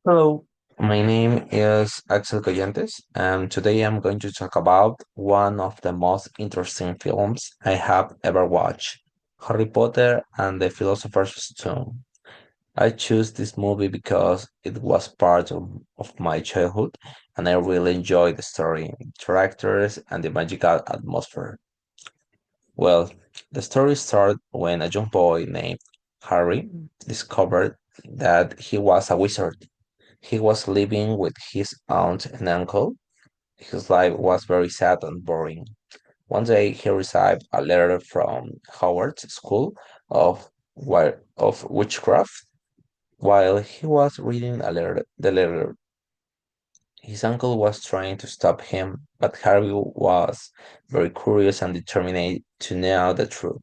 Hello, my name is Axel Collantes, and today I'm going to talk about one of the most interesting films I have ever watched, Harry Potter and the Philosopher's Stone. I chose this movie because it was part of my childhood, and I really enjoyed the story, characters, and the magical atmosphere. Well, the story started when a young boy named Harry discovered that he was a wizard. He was living with his aunt and uncle. His life was very sad and boring. One day he received a letter from Howard's School of Witchcraft. While he was reading the letter, his uncle was trying to stop him, but Harry was very curious and determined to know the truth.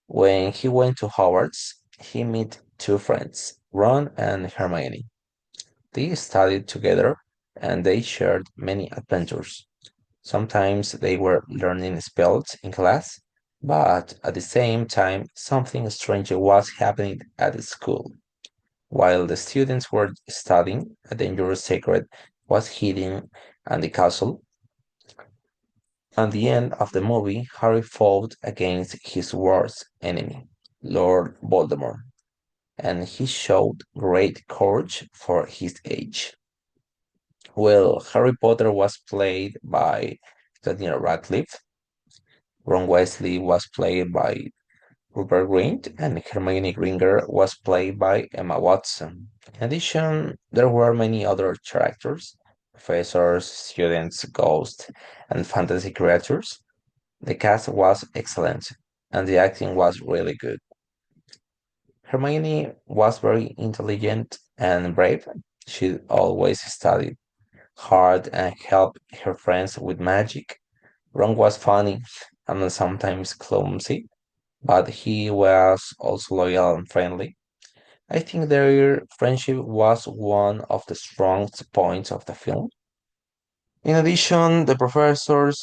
When he went to Howard's, he met two friends, Ron and Hermione. They studied together and they shared many adventures. Sometimes they were learning spells in class, but at the same time, something strange was happening at the school. While the students were studying, a dangerous secret was hidden in the castle. At the end of the movie, Harry fought against his worst enemy, Lord Voldemort, and he showed great courage for his age. Well, Harry Potter was played by Daniel Radcliffe. Ron Weasley was played by Rupert Grint, and Hermione Granger was played by Emma Watson. In addition, there were many other characters, professors, students, ghosts, and fantasy creatures. The cast was excellent, and the acting was really good. Hermione was very intelligent and brave. She always studied hard and helped her friends with magic. Ron was funny and sometimes clumsy, but he was also loyal and friendly. I think their friendship was one of the strongest points of the film. In addition, the professors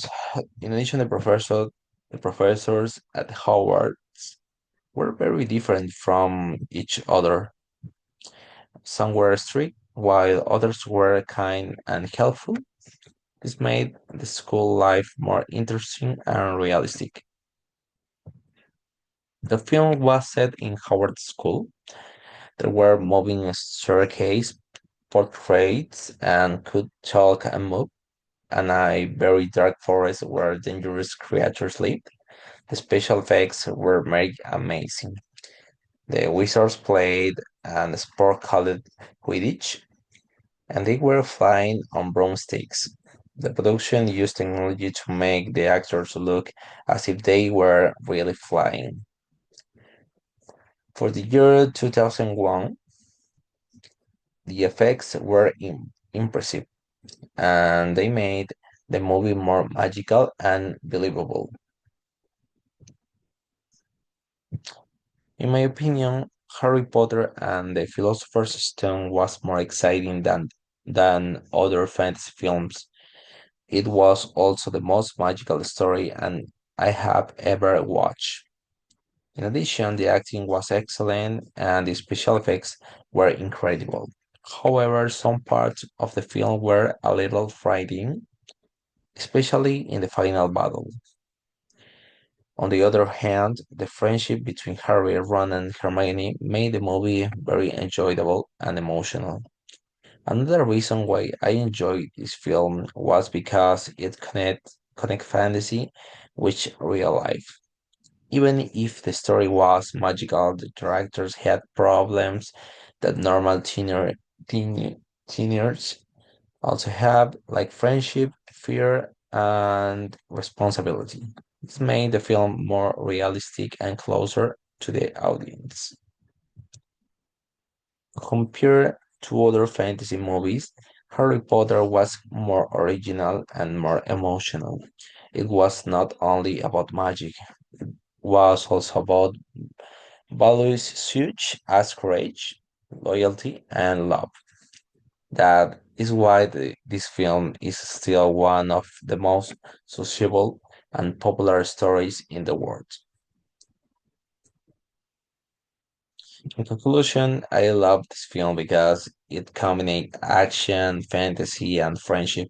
at Howard were very different from each other. Some were strict, while others were kind and helpful. This made the school life more interesting and realistic. The film was set in Howard School. There were moving staircase portraits and could talk and move, and a very dark forest where dangerous creatures lived. The special effects were made amazing. The wizards played an sport called Quidditch, and they were flying on broomsticks. The production used technology to make the actors look as if they were really flying. For the year 2001, the effects were impressive and they made the movie more magical and believable. In my opinion, Harry Potter and the Philosopher's Stone was more exciting than other fantasy films. It was also the most magical story and I have ever watched. In addition, the acting was excellent and the special effects were incredible. However, some parts of the film were a little frightening, especially in the final battle. On the other hand, the friendship between Harry, Ron, and Hermione made the movie very enjoyable and emotional. Another reason why I enjoyed this film was because it connect fantasy with real life. Even if the story was magical, the characters had problems that normal teenagers also have, like friendship, fear, and responsibility. This made the film more realistic and closer to the audience. Compared to other fantasy movies, Harry Potter was more original and more emotional. It was not only about magic, it was also about values such as courage, loyalty, and love. That is why this film is still one of the most sociable and popular stories in the world. In conclusion, I love this film because it combined action, fantasy, and friendship.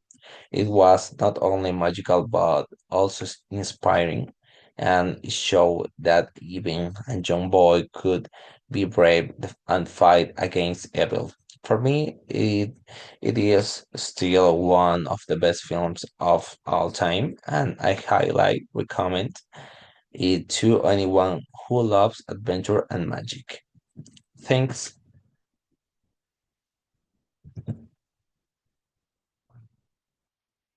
It was not only magical but also inspiring, and it showed that even a young boy could be brave and fight against evil. For me, it is still one of the best films of all time, and I highly recommend it to anyone who loves adventure and magic. Thanks.